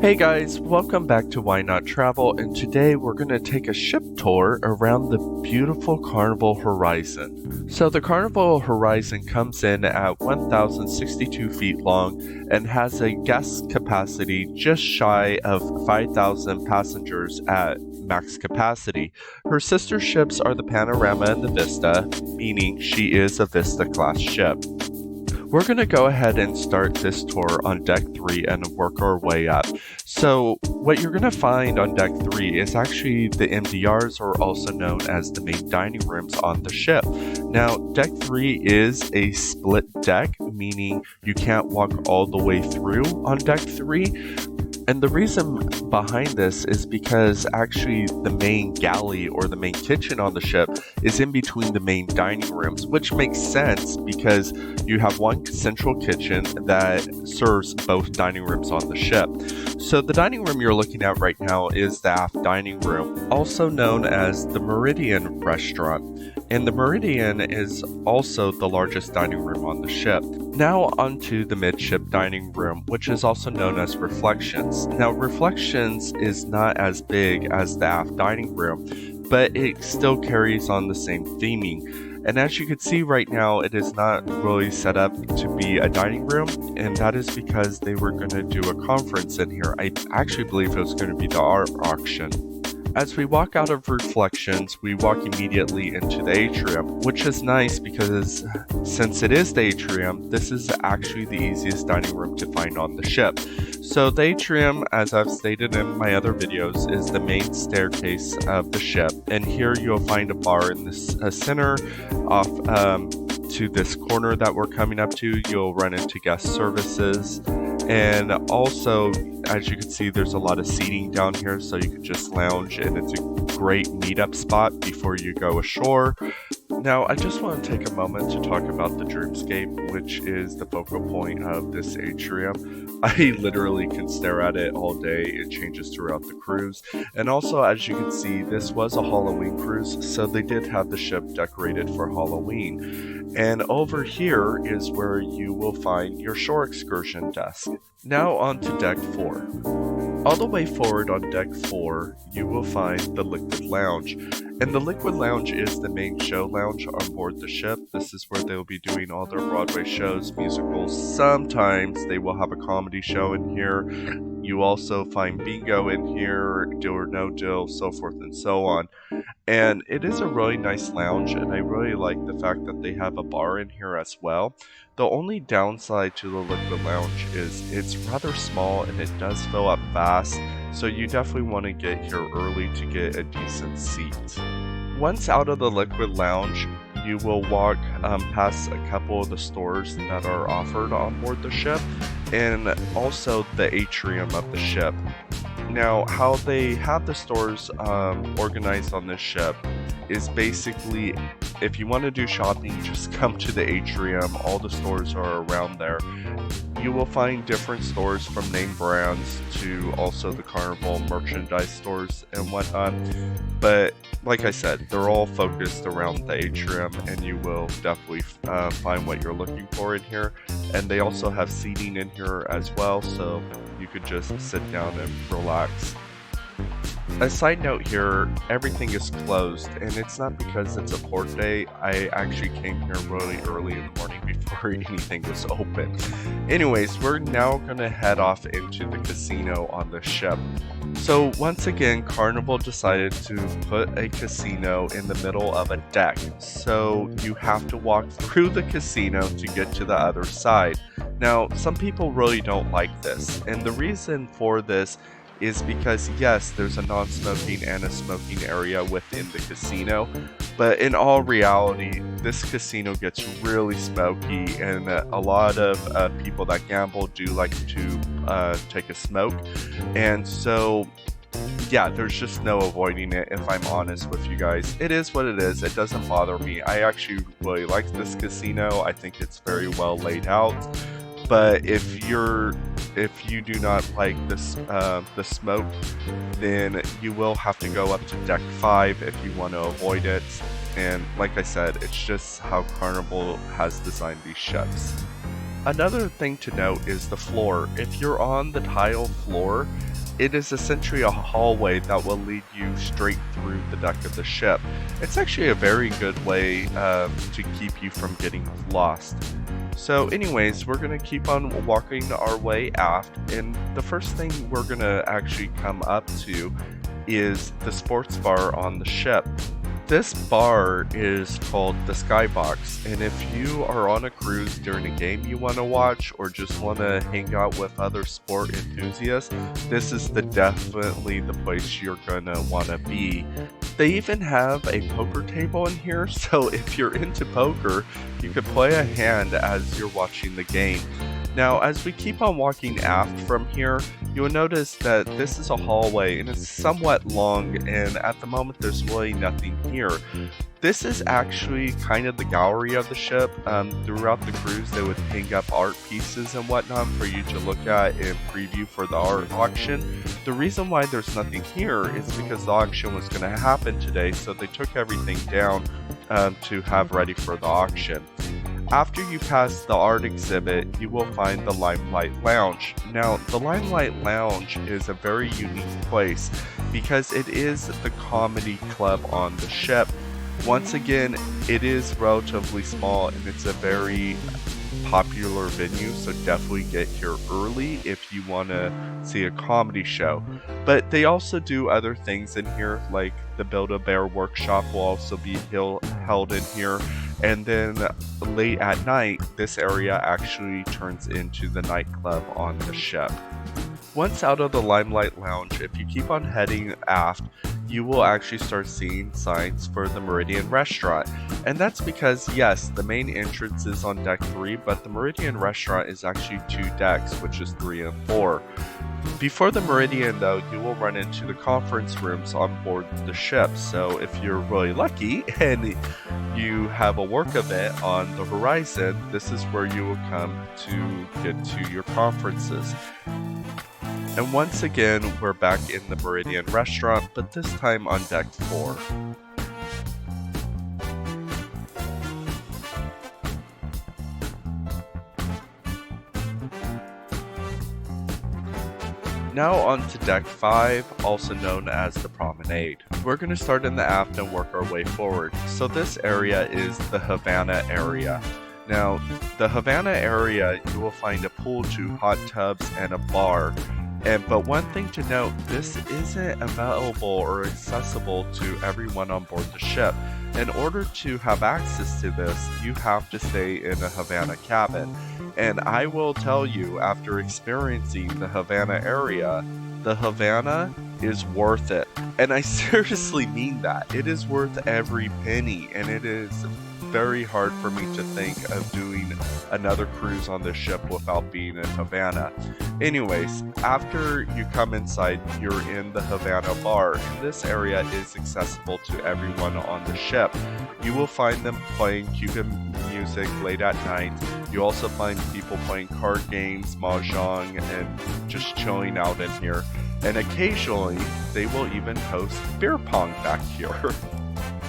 Hey guys, welcome back to Why Not Travel, and today we're going to take a ship tour around the beautiful Carnival Horizon. So the Carnival Horizon comes in at 1,062 feet long and has a guest capacity just shy of 5,000 passengers at max capacity. Her sister ships are the Panorama and the Vista, meaning she is a Vista class ship. We're going to go ahead and start this tour on Deck 3 and work our way up. So what you're going to find on Deck 3 is actually the MDRs, or also known as the main dining rooms on the ship. Now, Deck 3 is a split deck, meaning you can't walk all the way through on Deck 3. And the reason behind this is because actually the main galley or the main kitchen on the ship is in between the main dining rooms, which makes sense because you have one central kitchen that serves both dining rooms on the ship. So the dining room you're looking at right now is the aft dining room, also known as the Meridian restaurant. And the Meridian is also the largest dining room on the ship. Now onto the midship dining room, which is also known as Reflections. Now Reflections is not as big as the aft dining room, but it still carries on the same theming. And as you can see right now, it is not really set up to be a dining room, and that is because they were going to do a conference in here. I actually believe it was going to be the art auction. As we walk out of Reflections, we walk immediately into the atrium, which is nice because since it is the atrium, this is actually the easiest dining room to find on the ship. So the atrium, as I've stated in my other videos, is the main staircase of the ship, and here you'll find a bar in this center off to this corner that we're coming up to. You'll run into guest services, and also as you can see, there's a lot of seating down here, so you can just lounge, and it's a great meetup spot before you go ashore. Now, I just want to take a moment to talk about the Dreamscape, which is the focal point of this atrium. I literally can stare at it all day. It changes throughout the cruise. And also, as you can see, this was a Halloween cruise, so they did have the ship decorated for Halloween. And over here is where you will find your shore excursion desk. Now on to Deck 4. All the way forward on Deck 4, you will find the Liquid Lounge. And the Liquid Lounge is the main show lounge on board the ship. This is where they'll be doing all their Broadway shows, musicals. Sometimes they will have a comedy show in here. You also find bingo in here, deal or no deal, so forth and so on. And it is a really nice lounge, and I really like the fact that they have a bar in here as well. The only downside to the Liquid Lounge is it's rather small and it does fill up fast, so you definitely want to get here early to get a decent seat. Once out of the Liquid Lounge, you will walk past a couple of the stores that are offered on board the ship, and also the atrium of the ship. Now, how they have the stores organized on this ship is basically, if you want to do shopping, just come to the atrium. All the stores are around there. You will find different stores from name brands to also the Carnival merchandise stores and whatnot. But like I said, they're all focused around the atrium, and you will definitely find what you're looking for in here. And they also have seating in here as well, so you could just sit down and relax. A side note here, everything is closed, and it's not because it's a port day. I actually came here really early in the morning before anything was open. Anyways, we're now going to head off into the casino on the ship. So once again, Carnival decided to put a casino in the middle of a deck. So you have to walk through the casino to get to the other side. Now, some people really don't like this, and the reason for this is because yes, there's a non-smoking and a smoking area within the casino, but in all reality, this casino gets really smoky, and a lot of people that gamble do like to take a smoke, and so yeah, there's just no avoiding it. If I'm honest with you guys, it is what it is. It doesn't bother me. I actually really like this casino. I think it's very well laid out. But if you do not like this the smoke, then you will have to go up to Deck 5 if you want to avoid it. And like I said, it's just how Carnival has designed these ships. Another thing to note is the floor. If you're on the tile floor, it is essentially a hallway that will lead you straight through the deck of the ship. It's actually a very good way to keep you from getting lost. So anyways, we're going to keep on walking our way aft, and the first thing we're going to actually come up to is the sports bar on the ship. This bar is called the Skybox, and if you are on a cruise during a game you want to watch or just want to hang out with other sport enthusiasts, this is definitely the place you're going to want to be. They even have a poker table in here, so if you're into poker, you could play a hand as you're watching the game. Now, as we keep on walking aft from here, you'll notice that this is a hallway and it's somewhat long, and at the moment there's really nothing here. This is actually kind of the gallery of the ship. Throughout the cruise they would hang up art pieces and whatnot for you to look at and preview for the art auction. The reason why there's nothing here is because the auction was going to happen today, so they took everything down to have ready for the auction. After you pass the art exhibit, you will find the Limelight Lounge. Now, the Limelight Lounge is a very unique place because it is the comedy club on the ship. Once again, it is relatively small and it's a very popular venue, so definitely get here early if you want to see a comedy show. But they also do other things in here, like the Build-A-Bear workshop will also be held in here. And then late at night, this area actually turns into the nightclub on the ship. Once out of the Limelight Lounge, if you keep on heading aft, you will actually start seeing signs for the Meridian Restaurant. And that's because, yes, the main entrance is on deck 3, but the Meridian Restaurant is actually 2 decks, which is 3 and 4. Before the Meridian, though, you will run into the conference rooms on board the ship, so if you're really lucky and you have a work event on the horizon, this is where you will come to get to your conferences. And once again, we're back in the Meridian Restaurant, but this time on deck 4. Now on to deck 5, also known as the promenade. We're going to start in the aft and work our way forward. So this area is the Havana area. Now, the Havana area, you will find a pool, 2 hot tubs, and a bar. But one thing to note, this isn't available or accessible to everyone on board the ship. In order to have access to this, you have to stay in a Havana cabin. And I will tell you, after experiencing the Havana area, the Havana is worth it. And I seriously mean that. It is worth every penny, and it is very hard for me to think of doing another cruise on this ship without being in Havana. Anyways, after you come inside, you're in the Havana bar, and this area is accessible to everyone on the ship. You will find them playing Cuban music late at night. You also find people playing card games, mahjong, and just chilling out in here. And occasionally, they will even host beer pong back here.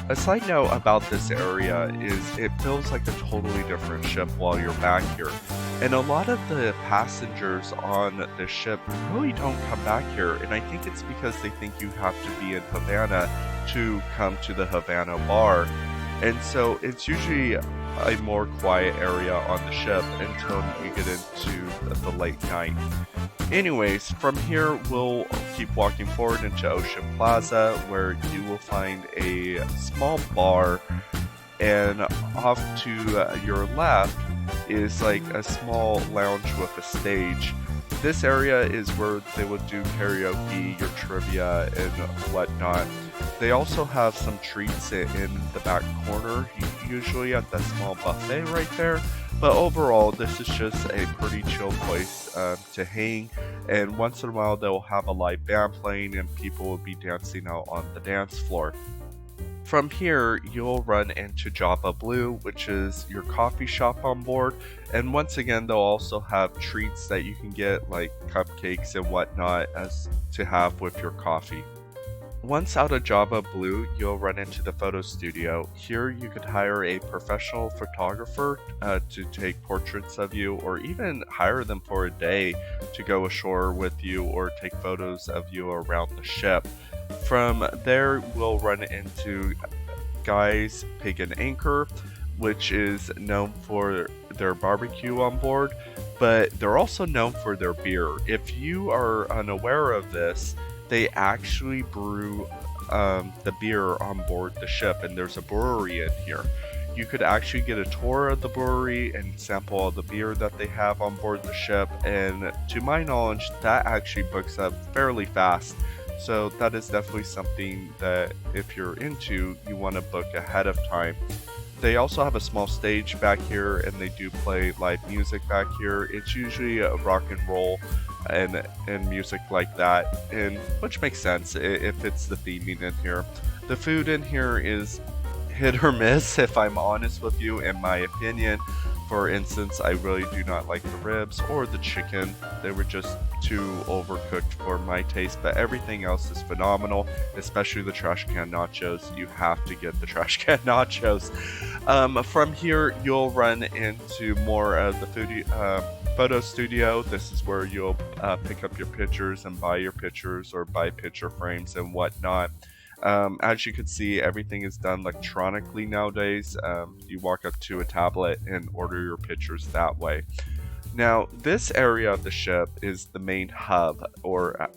A side note about this area is it feels like a totally different ship while you're back here. And a lot of the passengers on the ship really don't come back here, and I think it's because they think you have to be in Havana to come to the Havana bar. And so it's usually a more quiet area on the ship until you get into the late night. Anyways, from here we'll keep walking forward into Ocean Plaza, where you will find a small bar, and off to your left is like a small lounge with a stage. This area is where they would do karaoke, your trivia, and whatnot. They also have some treats in the back corner, usually at that small buffet right there. But overall, this is just a pretty chill place to hang. And once in a while, they'll have a live band playing and people will be dancing out on the dance floor. From here, you'll run into Java Blue, which is your coffee shop on board. And once again, they'll also have treats that you can get, like cupcakes and whatnot, as to have with your coffee. Once out of Java Blue, you'll run into the photo studio. Here you could hire a professional photographer to take portraits of you, or even hire them for a day to go ashore with you or take photos of you around the ship. From there, we'll run into Guy's Pig and Anchor, which is known for their barbecue on board, but they're also known for their beer. If you are unaware of this, they actually brew the beer on board the ship, and there's a brewery in here. You could actually get a tour of the brewery and sample all the beer that they have on board the ship, and to my knowledge, that actually books up fairly fast. So that is definitely something that if you're into, you want to book ahead of time. They also have a small stage back here, and they do play live music back here. It's usually a rock and roll and music like that, and which makes sense if it's the theming in here. The food in here is hit or miss, if I'm honest with you, in my opinion. For instance, I really do not like the ribs or the chicken. They were just too overcooked for my taste, but everything else is phenomenal, especially the trash can nachos. You have to get the trash can nachos. From here, you'll run into more of the photo studio. This is where you'll pick up your pictures and buy your pictures or buy picture frames and whatnot. As you can see, everything is done electronically nowadays. You walk up to a tablet and order your pictures that way. Now, this area of the ship is the main hub, or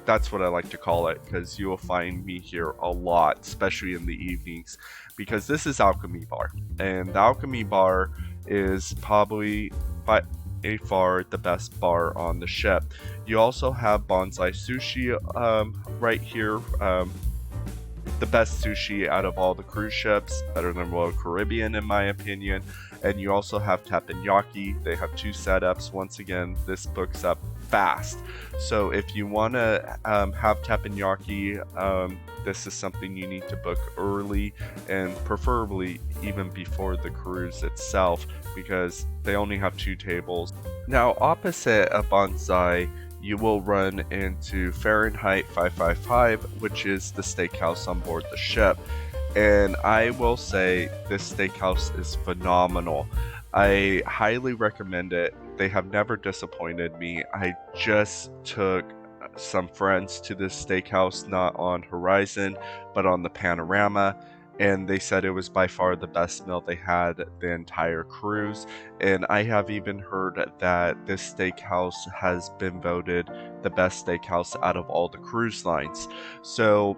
that's what I like to call it, because you will find me here a lot, especially in the evenings, because this is Alchemy Bar, and the Alchemy Bar is probably by a far the best bar on the ship. You also have Bonsai Sushi right here. The best sushi out of all the cruise ships, better than Royal Caribbean in my opinion. And you also have teppanyaki. They have two setups. Once again, this books up fast. So if you want to have teppanyaki, this is something you need to book early, and preferably even before the cruise itself, because they only have two tables. Now, opposite of Bonsai, you will run into Fahrenheit 555, which is the steakhouse on board the ship. And I will say this steakhouse is phenomenal. I highly recommend it. They have never disappointed me. I just took some friends to this steakhouse, not on Horizon, but on the Panorama, and they said it was by far the best meal they had the entire cruise. And I have even heard that this steakhouse has been voted the best steakhouse out of all the cruise lines. So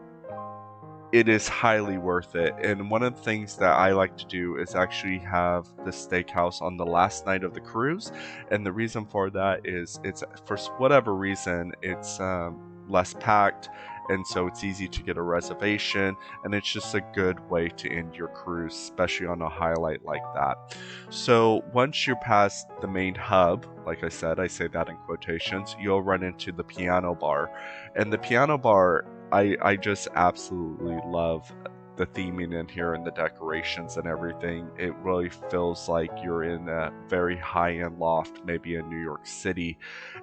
it is highly worth it. And one of the things that I like to do is actually have the steakhouse on the last night of the cruise. And the reason for that is it's, for whatever reason, it's less packed, and so it's easy to get a reservation, and it's just a good way to end your cruise, especially on a highlight like that. So once you're past the main hub, like I said, I say that in quotations, you'll run into the piano bar. And the piano bar, I just absolutely love the theming in here and the decorations and everything. It really feels like you're in a very high-end loft, maybe in New York City.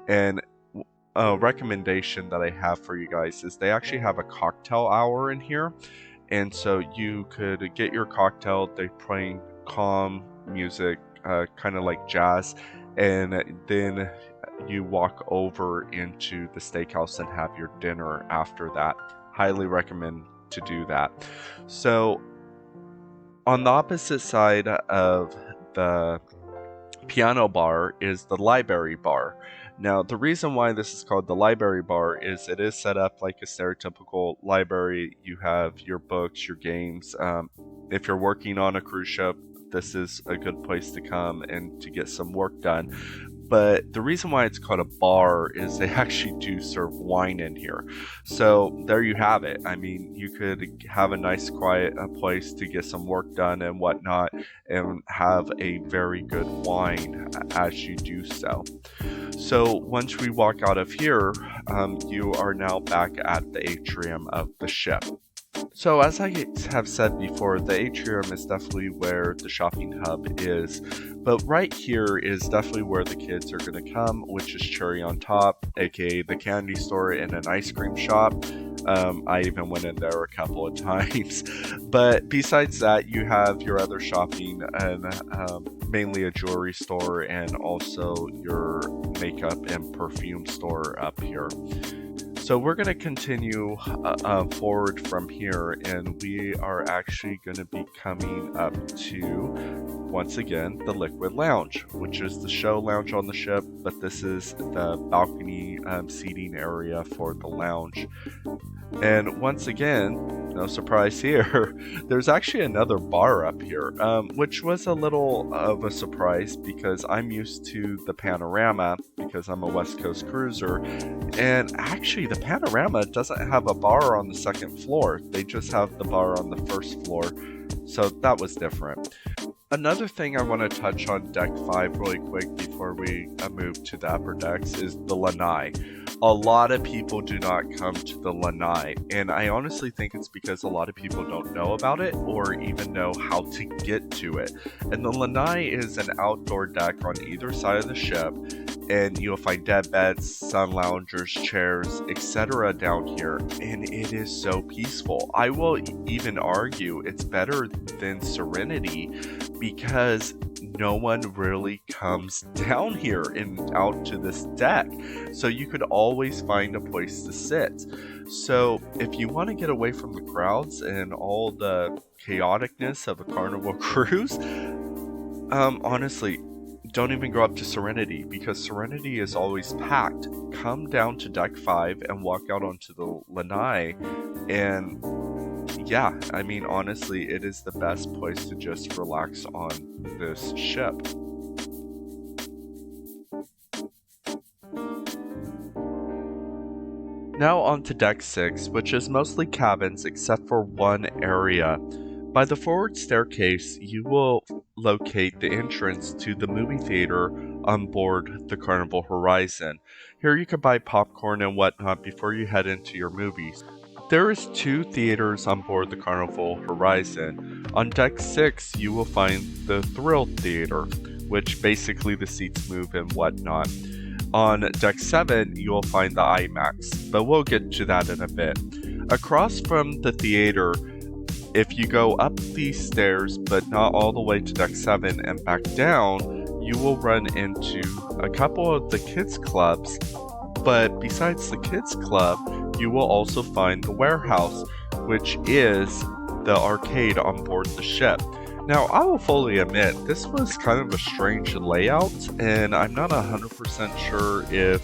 And a recommendation that I have for you guys is they actually have a cocktail hour in here, and so you could get your cocktail. They're playing calm music, kind of like jazz, and then you walk over into the steakhouse and have your dinner after that. Highly recommend to do that. So on the opposite side of the piano bar is the library bar. Now, the reason why this is called the library bar is it is set up like a stereotypical library. You have your books, your games. If you're working on a cruise ship, this is a good place to come and to get some work done. But the reason why it's called a bar is they actually do serve wine in here. So there you have it. I mean, you could have a nice quiet place to get some work done and whatnot, and have a very good wine as you do so. So once we walk out of here, you are now back at the atrium of the ship. So as I have said before, the atrium is definitely where the shopping hub is, but right here is definitely where the kids are going to come, which is Cherry on Top, aka the candy store and an ice cream shop. I even went in there a couple of times. But besides that, you have your other shopping and mainly a jewelry store and also your makeup and perfume store up here. So we're going to continue forward from here, and we are actually going to be coming up to, once again, the Liquid Lounge, which is the show lounge on the ship, but this is the balcony seating area for the lounge. And once again, no surprise here, there's actually another bar up here, which was a little of a surprise because I'm used to the Panorama because I'm a West Coast cruiser. And actually, the Panorama doesn't have a bar on the second floor. They just have the bar on the first floor. So that was different. Another thing I want to touch on Deck 5 really quick before we move to the upper decks is the lanai. A lot of people do not come to the lanai, and I honestly think it's because a lot of people don't know about it or even know how to get to it. And the lanai is an outdoor deck on either side of the ship, and you'll find dead beds, sun loungers, chairs, etc. down here, and it is so peaceful. I will even argue it's better than Serenity because no one really comes down here and out to this deck, so you could always find a place to sit. So if you want to get away from the crowds and all the chaoticness of a Carnival cruise, honestly, don't even go up to Serenity because Serenity is always packed. Come down to Deck 5 and walk out onto the lanai, and yeah, I mean, honestly, it is the best place to just relax on this ship. Now on to Deck 6, which is mostly cabins except for one area. By the forward staircase, you will locate the entrance to the movie theater on board the Carnival Horizon. Here you can buy popcorn and whatnot before you head into your movies. There is 2 theaters on board the Carnival Horizon. On Deck 6, you will find the Thrill Theater, which basically the seats move and whatnot. On Deck 7, you will find the IMAX, but we'll get to that in a bit. Across from the theater, if you go up these stairs, but not all the way to Deck 7 and back down, you will run into a couple of the kids' clubs. But besides the kids' club, you will also find the warehouse, which is the arcade on board the ship. Now, I will fully admit, this was kind of a strange layout, and I'm not 100% sure if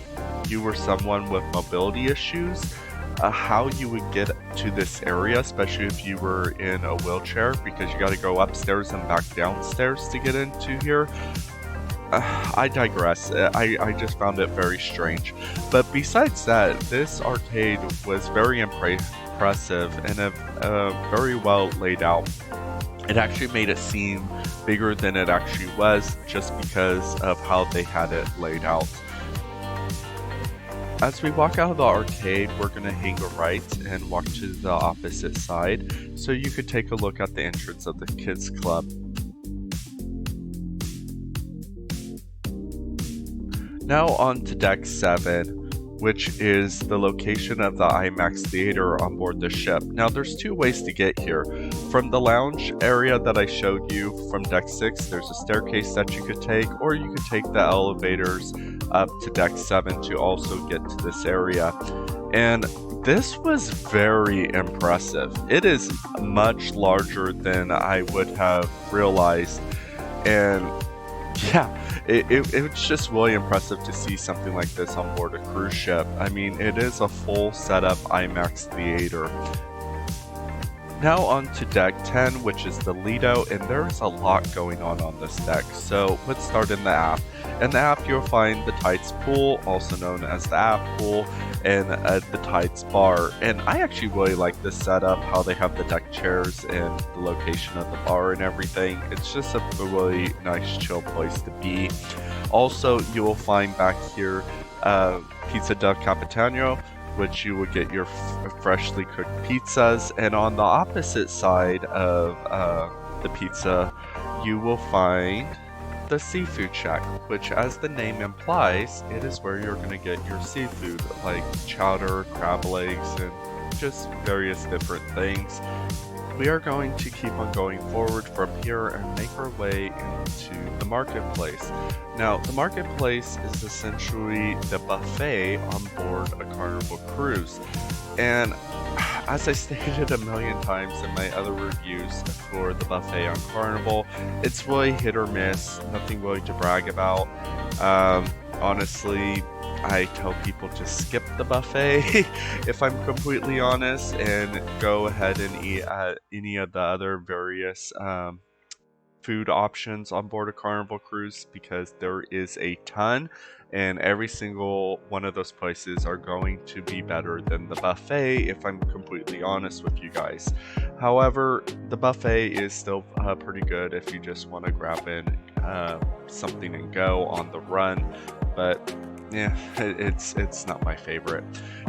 you were someone with mobility issues, how you would get to this area, especially if you were in a wheelchair, because you got to go upstairs and back downstairs to get into here. I digress. I just found it very strange. But besides that, this arcade was very impressive and very well laid out. It actually made it seem bigger than it actually was just because of how they had it laid out. As we walk out of the arcade, we're going to hang a right and walk to the opposite side so you could take a look at the entrance of the kids club. Now on to Deck 7, which is the location of the IMAX theater on board the ship. Now there's 2 ways to get here. From the lounge area that I showed you from Deck 6, there's a staircase that you could take, or you could take the elevators up to Deck 7 to also get to this area. And this was very impressive. It is much larger than I would have realized, and yeah, it's just really impressive to see something like this on board a cruise ship. I mean, it is a full setup IMAX theater. Now on to Deck 10, which is the Lido, and there's a lot going on this deck. So let's start in the aft. In the aft, you'll find the Tides Pool, also known as the aft pool, and the Tides Bar. And I actually really like this setup, how they have the deck chairs and the location of the bar and everything. It's just a really nice, chill place to be. Also, you will find back here Pizza del Capitano, which you would get your freshly cooked pizzas, and on the opposite side of the pizza, you will find the seafood shack, which, as the name implies, it is where you're going to get your seafood, like chowder, crab legs, and just various different things. We are going to keep on going forward from here and make our way into the marketplace. Now, the marketplace is essentially the buffet on board a Carnival cruise. And as I stated a million times in my other reviews for the buffet on Carnival, it's really hit or miss, nothing really to brag about. Honestly, I tell people to skip the buffet if I'm completely honest, and go ahead and eat at any of the other various food options on board a Carnival cruise, because there is a ton, and every single one of those places are going to be better than the buffet if I'm completely honest with you guys. However, the buffet is still pretty good if you just want to grab in something and go on the run, but yeah, it's not my favorite.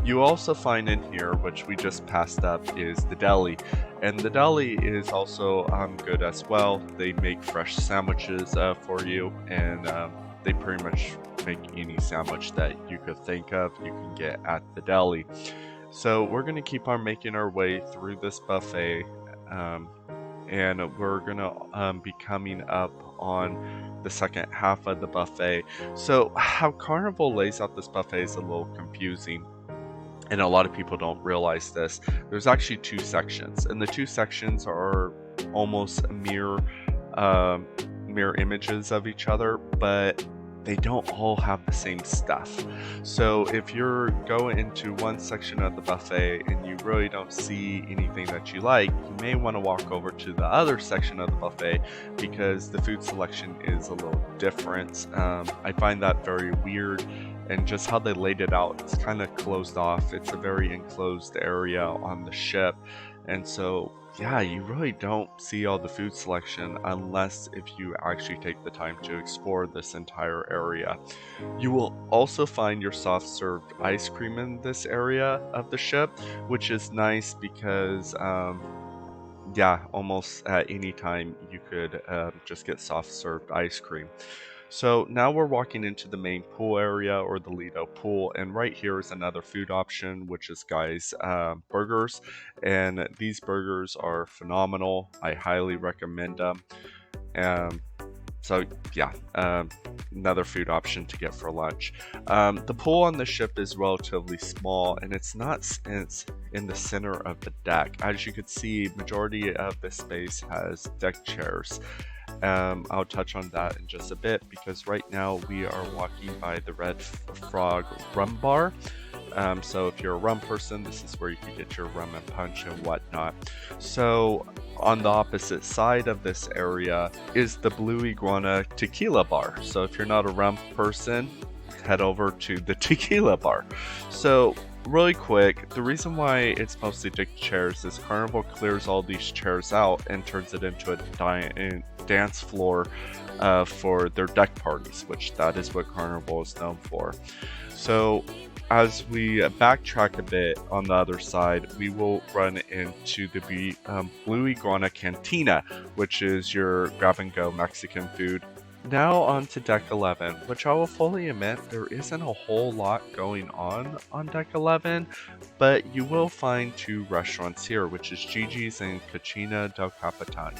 You also find in here, which we just passed up, is the deli. And the deli is also good as well. They make fresh sandwiches for you, and they pretty much make any sandwich that you could think of, you can get at the deli. So we're going to keep on making our way through this buffet, and we're going to be coming up on the second half of the buffet. So how Carnival lays out this buffet is a little confusing, and a lot of people don't realize this. There's actually two sections, and the two sections are almost mirror images of each other, but they don't all have the same stuff. So if you're going into one section of the buffet and you really don't see anything that you like, you may want to walk over to the other section of the buffet, because the food selection is a little different. I find that very weird, and just how they laid it out, it's kind of closed off. It's a very enclosed area on the ship, and so yeah, you really don't see all the food selection unless if you actually take the time to explore this entire area. You will also find your soft served ice cream in this area of the ship, which is nice because yeah, almost at any time you could just get soft served ice cream. So now we're walking into the main pool area, or the Lido pool, and right here is another food option, which is burgers, and these burgers are phenomenal. I highly recommend them. Um, so yeah, another food option to get for lunch. The pool on the ship is relatively small, and it's in the center of the deck. As you can see, majority of the space has deck chairs. I'll touch on that in just a bit, because right now we are walking by the Red Frog Rum Bar. So if you're a rum person, this is where you can get your rum and punch and whatnot. So on the opposite side of this area is the Blue Iguana Tequila Bar. So if you're not a rum person, head over to the Tequila Bar. So really quick, the reason why it's mostly deck chairs is Carnival clears all these chairs out and turns it into a dance floor for their deck parties, which that is what Carnival is known for. So as we backtrack a bit on the other side, we will run into the Blue Iguana Cantina, which is your grab-and-go Mexican food. Now on to Deck 11, which I will fully admit there isn't a whole lot going on Deck 11, but you will find two restaurants here, which is Gigi's and Cucina del Capitano.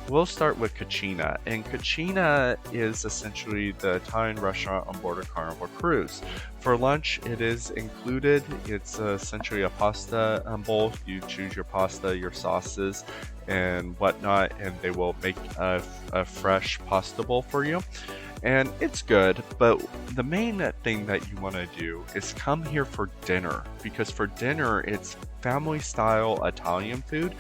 We'll start with Cucina, and Cucina is essentially the Italian restaurant on board a Carnival cruise. For lunch, it is included. It's essentially a pasta bowl. You choose your pasta, your sauces, and whatnot, and they will make a fresh pasta bowl for you. And it's good, but the main thing that you want to do is come here for dinner, because for dinner, it's family-style Italian food,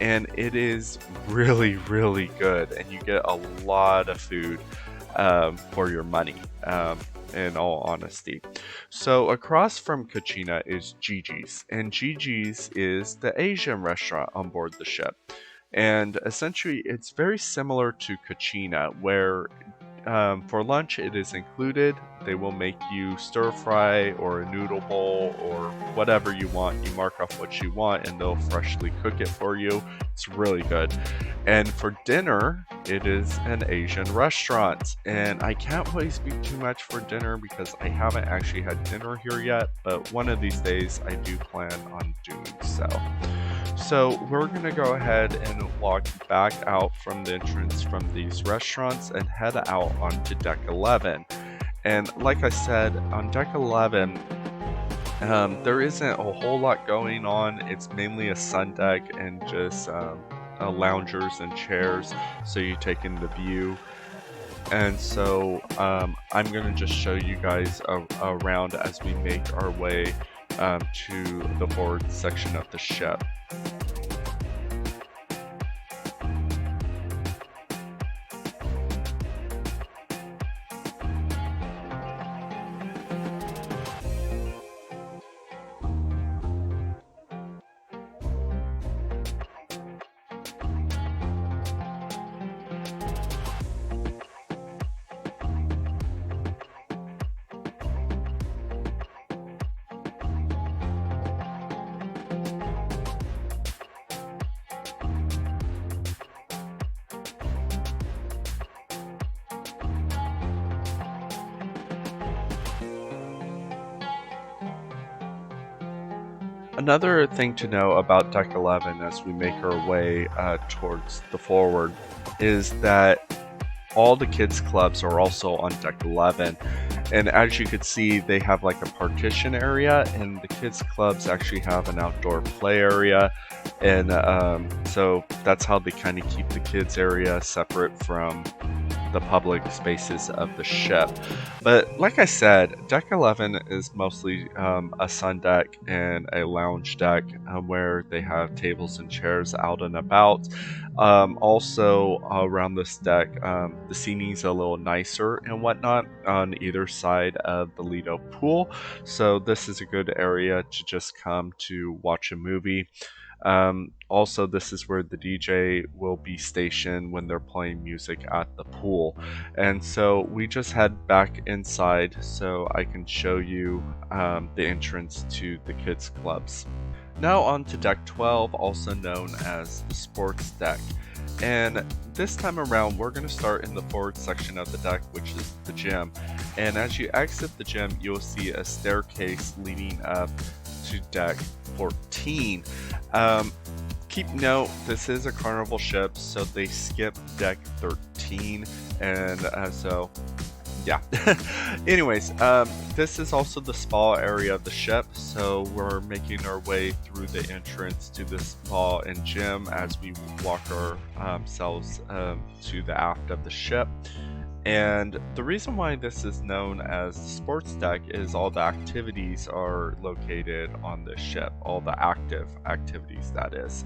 and it is really, really good, and you get a lot of food for your money, in all honesty. So across from Cucina is Gigi's, and Gigi's is the Asian restaurant on board the ship. And essentially, it's very similar to Cucina, where For lunch, it is included. They will make you stir fry or a noodle bowl or whatever you want. You mark off what you want and they'll freshly cook it for you. It's really good. And for dinner, it is an Asian restaurant. And I can't really speak too much for dinner because I haven't actually had dinner here yet, but one of these days I do plan on doing so. So we're going to go ahead and walk back out from the entrance from these restaurants and head out onto deck 11. And like I said, on deck 11, there isn't a whole lot going on. It's mainly a sun deck and just loungers and chairs, so you take in the view. And so I'm going to just show you guys around as we make our way to the forward section of the ship. Another thing to know about Deck 11 as we make our way towards the forward is that all the kids clubs are also on Deck 11. And as you can see, they have like a partition area, and the kids clubs actually have an outdoor play area. And so that's how they kind of keep the kids area separate from the public spaces of the ship. But like I said, deck 11 is mostly a sun deck and a lounge deck where they have tables and chairs out and about. Also around this deck, the seating's a little nicer and whatnot on either side of the Lido pool, so this is a good area to just come to watch a movie. Also, this is where the DJ will be stationed when they're playing music at the pool. And so we just head back inside so I can show you the entrance to the kids clubs. Now on to deck 12, also known as the sports deck. And this time around, we're going to start in the forward section of the deck, which is the gym. And as you exit the gym, you'll see a staircase leading up to deck 14. Keep note, this is a Carnival ship, so they skip deck 13, and so yeah. Anyways, this is also the spa area of the ship, so we're making our way through the entrance to the spa and gym as we walk ourselves to the aft of the ship. And the reason why this is known as the sports deck is all the activities are located on the ship, all the active activities, that is.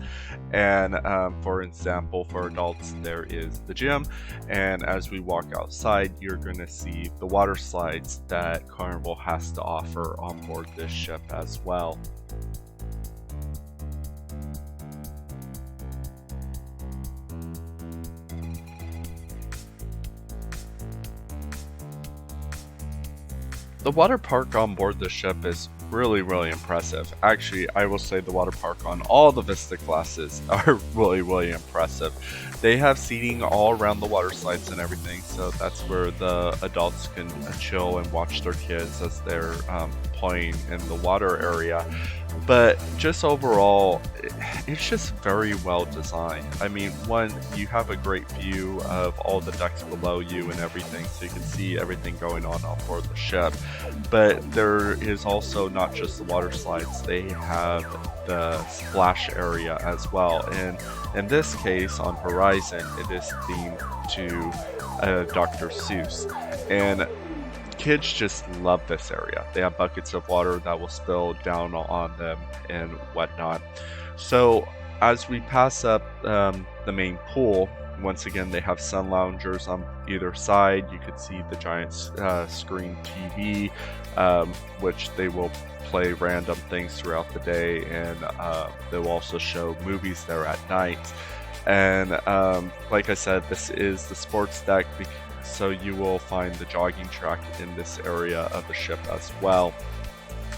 And for example, for adults, there is the gym, and as we walk outside, you're going to see the water slides that Carnival has to offer on board this ship as well. The water park on board the ship is really impressive. Actually, I will say the water park on all the Vista classes are really impressive. They have seating all around the water slides and everything, so that's where the adults can chill and watch their kids as they're playing in the water area. But just overall, it's just very well designed. I mean, one, you have a great view of all the decks below you and everything, so you can see everything going on board the ship. But there is also not just the water slides, they have the splash area as well. And in this case, on Horizon, it is themed to Dr. Seuss. And kids just love this area. They have buckets of water that will spill down on them and whatnot. So as we pass up the main pool, once again they have sun loungers on either side. You can see the giant screen TV, which they will play random things throughout the day, and they'll also show movies there at night. And like I said, this is the sports deck, so you will find the jogging track in this area of the ship as well.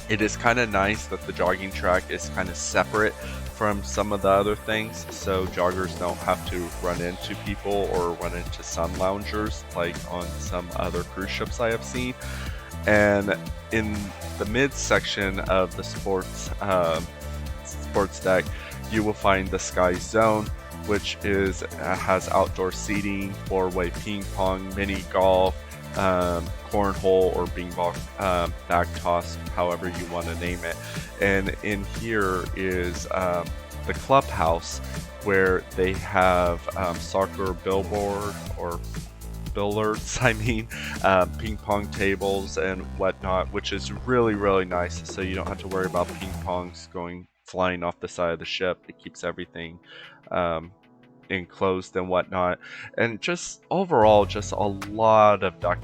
It is kind of nice that the jogging track is kind of separate from some of the other things, so joggers don't have to run into people or run into sun loungers like on some other cruise ships I have seen. And in the mid section of the sports deck, you will find the Sky Zone, which has outdoor seating, 4-way ping pong, mini golf, cornhole or bing ball, bag toss, however you want to name it. And in here is the clubhouse, where they have soccer billboard or billiards, ping pong tables and whatnot, which is really nice. So you don't have to worry about ping pongs flying off the side of the ship. It keeps everything enclosed and whatnot, and just overall just a lot of deck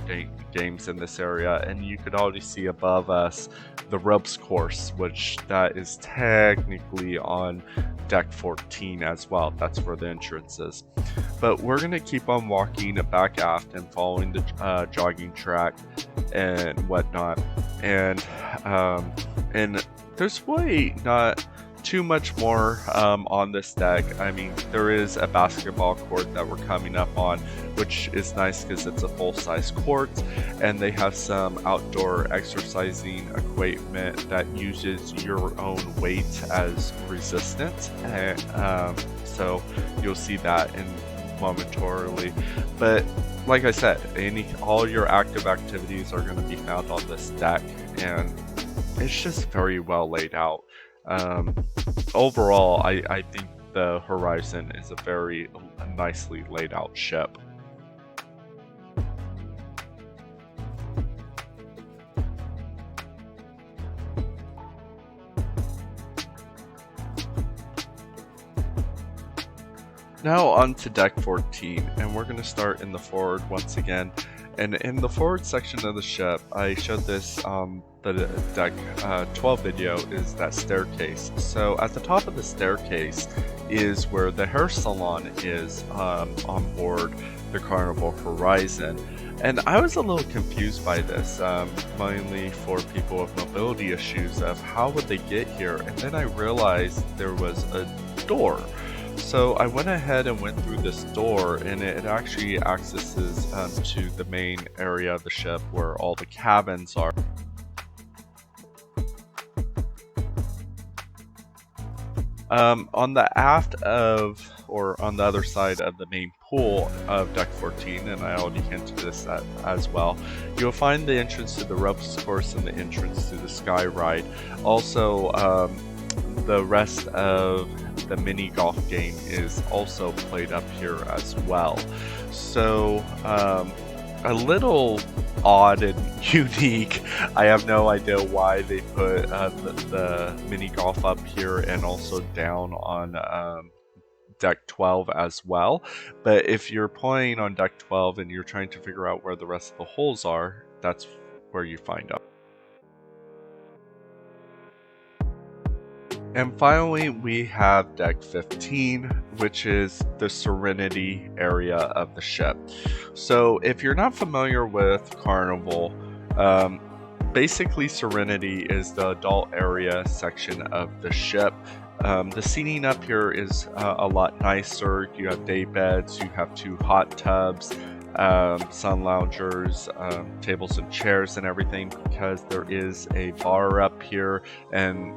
games in this area. And you could already see above us the ropes course, which that is technically on deck 14 as well. That's where the entrance is. But we're gonna keep on walking back aft and following the jogging track and whatnot, and there's really not too much more on this deck. I mean, there is a basketball court that we're coming up on, which is nice because it's a full-size court, and they have some outdoor exercising equipment that uses your own weight as resistance, and so you'll see that momentarily. But like I said, all your active activities are going to be found on this deck, and it's just very well laid out. Overall, I think the Horizon is a very nicely laid out ship. Now on to deck 14, and we're going to start in the forward once again. And in the forward section of the ship, I showed this the deck 12 video, is that staircase. So at the top of the staircase is where the hair salon is on board the Carnival Horizon. And I was a little confused by this, mainly for people with mobility issues, of how would they get here. And then I realized there was a door. So I went ahead and went through this door, and it actually accesses to the main area of the ship where all the cabins are. On the aft of, or on the other side of the main pool of deck 14, and I already hinted this as well, you'll find the entrance to the ropes course and the entrance to the sky ride. Also, the rest of the mini golf game is also played up here as well. So a little odd and unique. I have no idea why they put the mini golf up here and also down on deck 12 as well. But if you're playing on deck 12 and you're trying to figure out where the rest of the holes are, that's where you find out. And finally, we have deck 15, which is the Serenity area of the ship. So if you're not familiar with Carnival, basically Serenity is the adult area section of the ship. The seating up here is a lot nicer. You have day beds, you have 2 hot tubs, sun loungers, tables and chairs and everything, because there is a bar up here and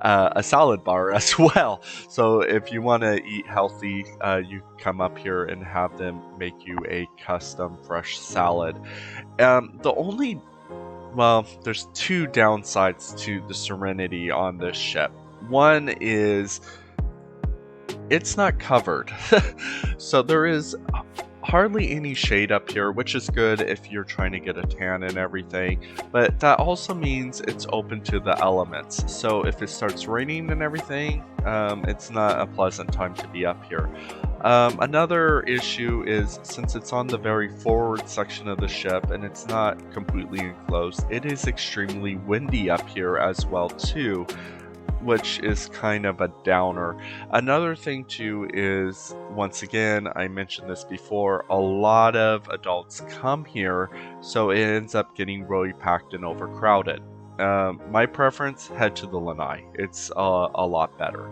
a salad bar as well. So if you want to eat healthy, you come up here and have them make you a custom fresh salad. There's 2 downsides to the Serenity on this ship. One is it's not covered. So there is hardly any shade up here, which is good if you're trying to get a tan and everything, but that also means it's open to the elements. So if it starts raining and everything, it's not a pleasant time to be up here. Another issue is, since it's on the very forward section of the ship and it's not completely enclosed, it is extremely windy up here as well too, which is kind of a downer. Another thing, too, is once again, I mentioned this before, a lot of adults come here, so it ends up getting really packed and overcrowded. My preference, head to the lanai. It's a lot better.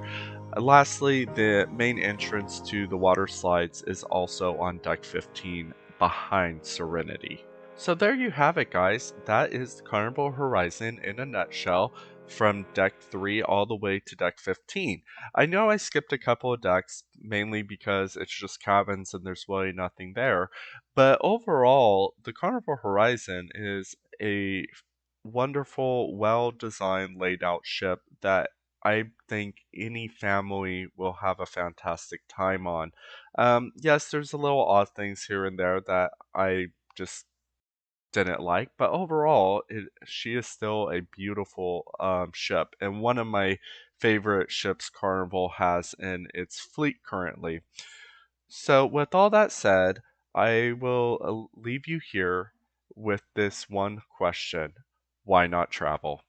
Lastly, the main entrance to the water slides is also on deck 15 behind Serenity. So there you have it, guys. That is Carnival Horizon in a nutshell from deck 3 all the way to deck 15. I know I skipped a couple of decks, mainly because it's just cabins and there's really nothing there. But overall, the Carnival Horizon is a wonderful, well designed, laid out ship that I think any family will have a fantastic time on. Yes, there's a little odd things here and there that I just didn't like, but overall, she is still a beautiful ship and one of my favorite ships Carnival has in its fleet currently. So, with all that said, I will leave you here with this one question: why not travel?